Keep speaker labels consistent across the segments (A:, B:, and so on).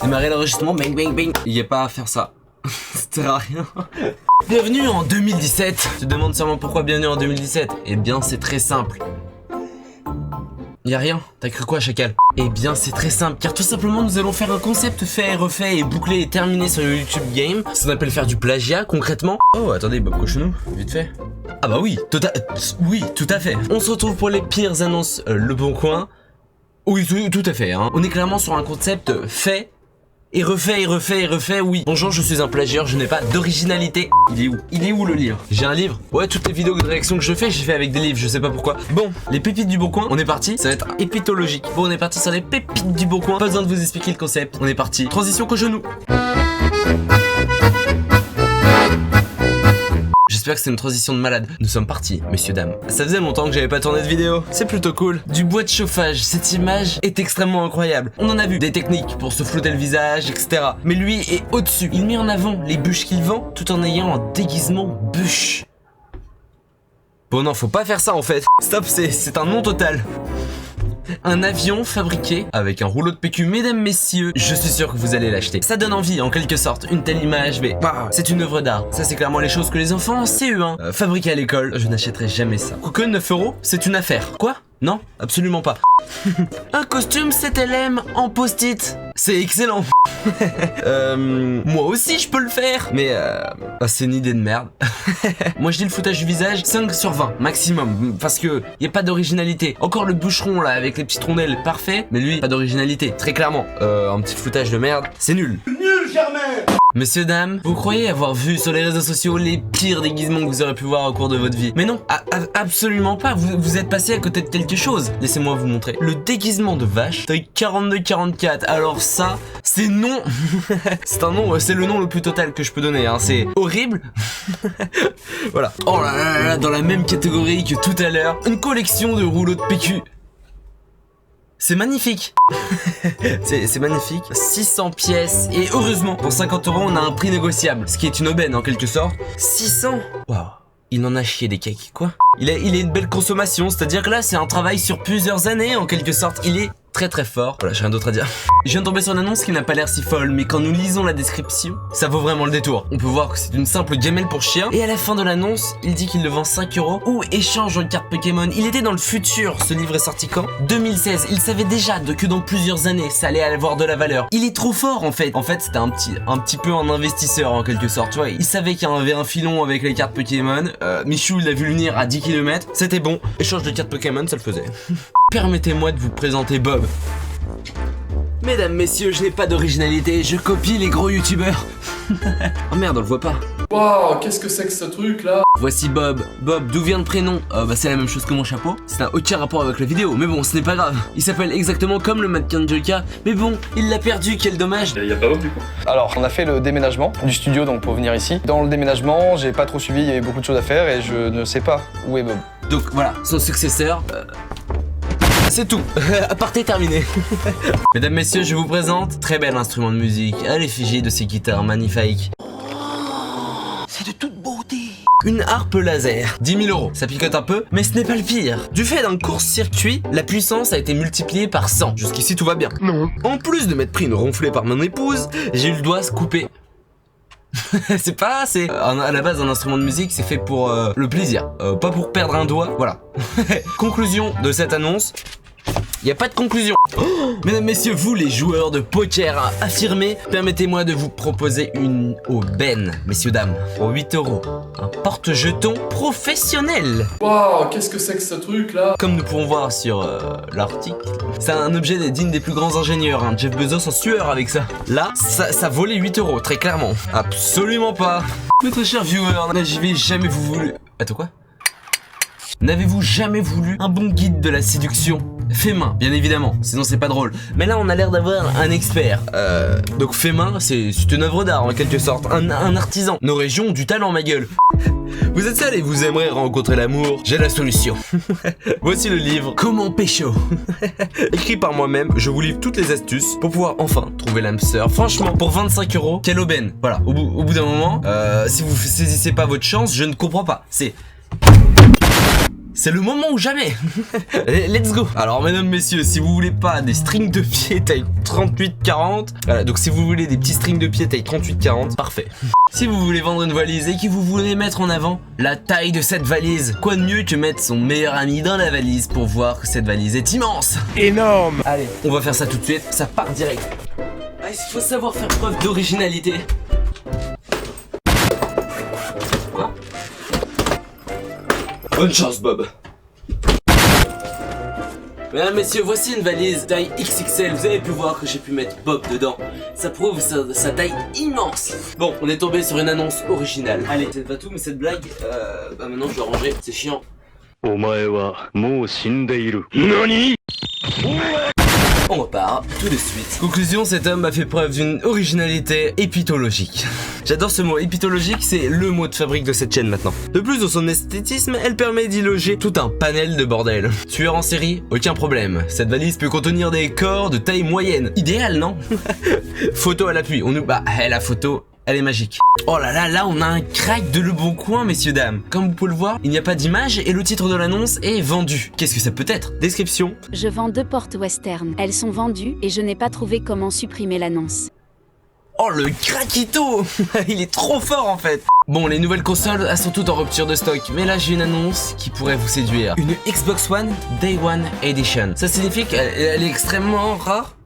A: Démarrer l'enregistrement, bang bang bang. Il n'y a pas à faire ça. Ça sert à rien. Bienvenue en 2017. Tu te demandes sûrement pourquoi bienvenue en 2017. Eh bien c'est très simple. Y'a rien, t'as cru quoi chacal? Eh bien c'est très simple, car tout simplement nous allons faire un concept fait et refait et bouclé et terminé sur le YouTube Game. Ça qu'on appelle faire du plagiat concrètement. Oh attendez Bob Cochonou, vite fait. Ah bah oui, tout à fait. On se retrouve pour les pires annonces Le Bon Coin. Oui tout à fait hein. On est clairement sur un concept fait et refait et refait et refait, oui. Bonjour, je suis un plagieur, je n'ai pas d'originalité. Il est où? Il est où le livre? J'ai un livre? Ouais, toutes les vidéos de réaction que je fais, j'ai fait avec des livres, je sais pas pourquoi. Bon, les pépites du Bon Coin, on est parti. Ça va être épitologique. Bon, on est parti sur les pépites du Bon Coin. Pas besoin de vous expliquer le concept. On est parti. Transition qu'au genou. J'espère que c'est une transition de malade. Nous sommes partis, messieurs, dames. Ça faisait longtemps que j'avais pas tourné de vidéo. C'est plutôt cool. Du bois de chauffage, cette image est extrêmement incroyable. On en a vu des techniques pour se flouter le visage, etc. Mais lui est au-dessus. Il met en avant les bûches qu'il vend tout en ayant un déguisement bûche. Bon non, faut pas faire ça en fait. Stop, c'est un non total. Un avion fabriqué avec un rouleau de PQ, mesdames, messieurs, je suis sûr que vous allez l'acheter. Ça donne envie en quelque sorte, une telle image, mais bah, c'est une œuvre d'art. Ça c'est clairement les choses que les enfants en CE1 fabriqués à l'école. Je n'achèterai jamais ça. Quoique 9 €, c'est une affaire. Quoi? Non, absolument pas. Un costume 7LM en post-it. C'est excellent. Moi aussi je peux le faire. Mais c'est une idée de merde. Moi je dis le foutage du visage 5 sur 20 maximum. Parce que y a pas d'originalité. Encore le bûcheron là avec les petites rondelles, parfait. Mais lui, pas d'originalité, très clairement. Un petit foutage de merde, c'est nul. Nul, Germain. Messieurs, dames, vous croyez avoir vu sur les réseaux sociaux les pires déguisements que vous aurez pu voir au cours de votre vie? Mais non, absolument pas, vous êtes passé à côté de quelque chose. Laissez-moi vous montrer. Le déguisement de vache, taille 42-44, alors ça, c'est non. C'est un nom, c'est le nom le plus total que je peux donner, hein. C'est horrible. Voilà. Oh là là là, dans la même catégorie que tout à l'heure, une collection de rouleaux de PQ. C'est magnifique. C'est magnifique. 600 pièces. Et heureusement, pour 50 € on a un prix négociable. Ce qui est une aubaine en quelque sorte. 600. Waouh. Il en a chié des cakes. Quoi? Il a une belle consommation. C'est-à-dire que là c'est un travail sur plusieurs années en quelque sorte. Il est très fort. Voilà, j'ai rien d'autre à dire. Je viens de tomber sur une annonce qui n'a pas l'air si folle, mais quand nous lisons la description, ça vaut vraiment le détour. On peut voir que c'est une simple gamelle pour chien, et à la fin de l'annonce, il dit qu'il le vend 5 € ou échange une carte Pokémon. Il était dans le futur, ce livre est sorti quand? 2016. Il savait déjà que dans plusieurs années, ça allait avoir de la valeur. Il est trop fort en fait. En fait, c'était un petit peu un investisseur en quelque sorte. Tu vois, il savait qu'il y avait un filon avec les cartes Pokémon. Michou, il l'a vu venir à 10 km. C'était bon. Échange de cartes Pokémon, ça le faisait. Permettez-moi de vous présenter Bob. Mesdames, messieurs, je n'ai pas d'originalité, je copie les gros youtubeurs. Oh merde, on le voit pas.
B: Waouh, qu'est-ce que c'est que ce truc là?
A: Voici Bob. Bob, d'où vient le prénom? Bah c'est la même chose que mon chapeau. C'est un aucun rapport avec la vidéo, mais bon, ce n'est pas grave. Il s'appelle exactement comme le mannequin de Joker, mais bon, il l'a perdu, quel dommage.
B: Y'a pas Bob du coup?
C: Alors, on a fait le déménagement du studio donc pour venir ici. Dans le déménagement, j'ai pas trop suivi, il y avait beaucoup de choses à faire et je ne sais pas où est Bob.
A: Donc voilà, son successeur. C'est tout, aparté terminé. Mesdames, messieurs, je vous présente très bel instrument de musique à l'effigie de ces guitares magnifiques. C'est de toute beauté. Une harpe laser, 10 000 €. Ça picote un peu, mais ce n'est pas le pire. Du fait d'un court-circuit, la puissance a été multipliée par 100. Jusqu'ici, tout va bien. Non. En plus de m'être pris une ronflée par mon épouse, j'ai eu le doigt coupé. C'est à la base un instrument de musique, c'est fait pour le plaisir, pas pour perdre un doigt, voilà. Conclusion de cette annonce, y a pas de conclusion. Mesdames, messieurs, vous les joueurs de poker affirmés, permettez-moi de vous proposer une aubaine, messieurs, dames, pour 8 €. Un porte-jeton professionnel.
B: Waouh, qu'est-ce que c'est que ce truc là?
A: Comme nous pouvons voir sur l'article, c'est un objet digne des plus grands ingénieurs, hein. Jeff Bezos en sueur avec ça. Là, ça vaut les 8 €, très clairement. Absolument pas. Mais très cher viewer, n'avez jamais voulu... Attends quoi? N'avez-vous jamais voulu un bon guide de la séduction? Fait main, bien évidemment, sinon c'est pas drôle. Mais là on a l'air d'avoir un expert. Donc fait main, c'est une œuvre d'art en quelque sorte, un artisan. Nos régions ont du talent, ma gueule. Vous êtes seul et vous aimeriez rencontrer l'amour? J'ai la solution. Voici le livre Comment pécho. Écrit par moi-même, je vous livre toutes les astuces pour pouvoir enfin trouver l'âme sœur. Franchement, pour 25 €, quelle aubaine. Voilà, au bout d'un moment, si vous saisissez pas votre chance, je ne comprends pas. c'est le moment ou jamais. Let's go. Alors mesdames, messieurs, si vous voulez pas des strings de pied taille 38-40, voilà, donc si vous voulez des petits strings de pied taille 38-40, parfait. Si vous voulez vendre une valise et que vous voulez mettre en avant la taille de cette valise, quoi de mieux que mettre son meilleur ami dans la valise pour voir que cette valise est immense.
D: Énorme.
A: Allez, on va faire ça tout de suite, ça part direct. Ah, il faut savoir faire preuve d'originalité. Quoi? Bonne chance, Bob. Mesdames, messieurs, voici une valise taille XXL. Vous avez pu voir que j'ai pu mettre Bob dedans. Ça prouve sa taille immense. Bon, on est tombé sur une annonce originale. Allez, peut-être pas tout, mais cette blague, bah maintenant je dois ranger, c'est chiant. On repart tout de suite. Conclusion, cet homme a fait preuve d'une originalité épitologique. J'adore ce mot, épitologique, c'est le mot de fabrique de cette chaîne maintenant. De plus, dans son esthétisme, elle permet d'y loger tout un panel de bordel. Tueur en série, aucun problème. Cette valise peut contenir des corps de taille moyenne. Idéal, non? Photo à l'appui, bah, la photo... elle est magique. Oh là là, là on a un crack de Le Bon Coin, messieurs dames. Comme vous pouvez le voir, il n'y a pas d'image et le titre de l'annonce est vendu. Qu'est-ce que ça peut être? Description.
E: Je vends 2 portes western. Elles sont vendues et je n'ai pas trouvé comment supprimer l'annonce.
A: Oh le craquito. Il est trop fort en fait. Bon, les nouvelles consoles, elles sont toutes en rupture de stock. Mais là, j'ai une annonce qui pourrait vous séduire. Une Xbox One Day One Edition. Ça signifie qu'elle est extrêmement rare.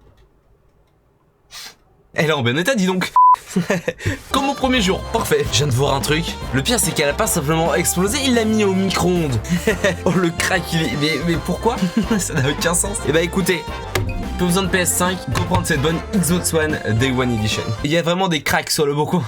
A: Elle est en bon état, dis donc. Comme au premier jour, parfait. Je viens de voir un truc. Le pire, c'est qu'elle a pas simplement explosé, il l'a mis au micro-ondes. Oh le crack, mais pourquoi? Ça n'a aucun sens. Eh bah écoutez, pas besoin de PS5 pour prendre cette bonne Xbox One Day One Edition. Il y a vraiment des cracks sur Le Bon Coin.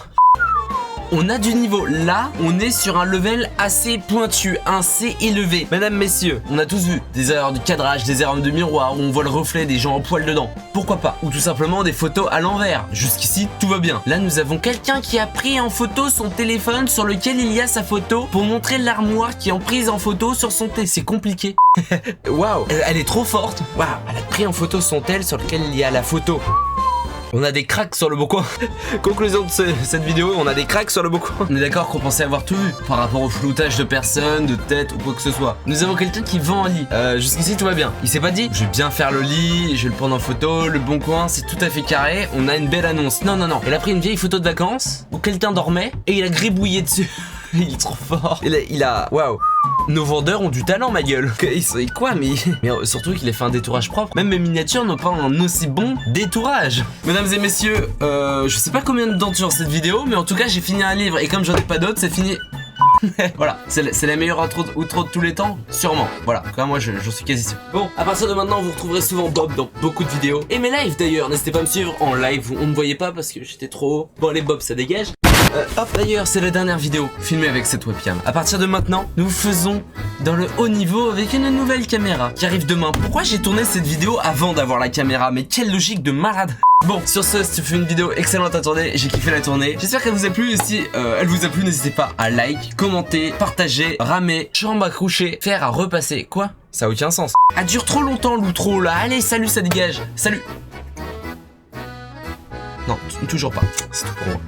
A: On a du niveau, là on est sur un level assez pointu, assez élevé. Mesdames, messieurs, on a tous vu des erreurs de cadrage, des erreurs de miroir où on voit le reflet des gens en poil dedans. Pourquoi pas? Ou tout simplement des photos à l'envers. Jusqu'ici tout va bien. Là nous avons quelqu'un qui a pris en photo son téléphone sur lequel il y a sa photo pour montrer l'armoire qui est en prise en photo sur son tel. C'est compliqué. Waouh, elle est trop forte. Waouh, elle a pris en photo son tel sur lequel il y a la photo. On a des cracks sur Le Bon Coin. Conclusion de cette vidéo, on a des cracks sur Le Bon Coin. On est d'accord qu'on pensait avoir tout vu par rapport au floutage de personnes, de têtes ou quoi que ce soit. Nous avons quelqu'un qui vend un lit. Jusqu'ici tout va bien. Il s'est pas dit, je vais bien faire le lit, je vais le prendre en photo, Le Bon Coin, c'est tout à fait carré. On a une belle annonce. Non, non, non. Il a pris une vieille photo de vacances où quelqu'un dormait et il a gribouillé dessus. Il est trop fort. Il a... Waouh. Nos vendeurs ont du talent, ma gueule. Quoi, mais surtout qu'il a fait un détourage propre. Même mes miniatures n'ont pas un aussi bon détourage. Mesdames et messieurs, je sais pas combien de temps sur cette vidéo, mais en tout cas j'ai fini un livre et comme j'en ai pas d'autres, c'est fini. Voilà, c'est la meilleure outro de tous les temps, sûrement. Voilà, quand même moi j'en suis quasi sûr. Bon, à partir de maintenant vous retrouverez souvent Bob dans beaucoup de vidéos. Et mes lives d'ailleurs, n'hésitez pas à me suivre en live, on me voyait pas parce que j'étais trop haut. Bon allez Bob, ça dégage. Hop, d'ailleurs, c'est la dernière vidéo filmée avec cette webcam. À partir de maintenant, nous faisons dans le haut niveau avec une nouvelle caméra qui arrive demain. Pourquoi j'ai tourné cette vidéo avant d'avoir la caméra? Mais quelle logique de malade! Bon, sur ce, si tu fais une vidéo excellente à tourner, j'ai kiffé la tourner. J'espère qu'elle vous a plu. Si elle vous a plu, n'hésitez pas à like, commenter, partager, ramer, chambre à coucher, faire à repasser. Quoi? Ça a aucun sens. Elle dure trop longtemps l'outro là. Allez, salut, ça dégage. Salut. Non, toujours pas. C'est tout pour moi.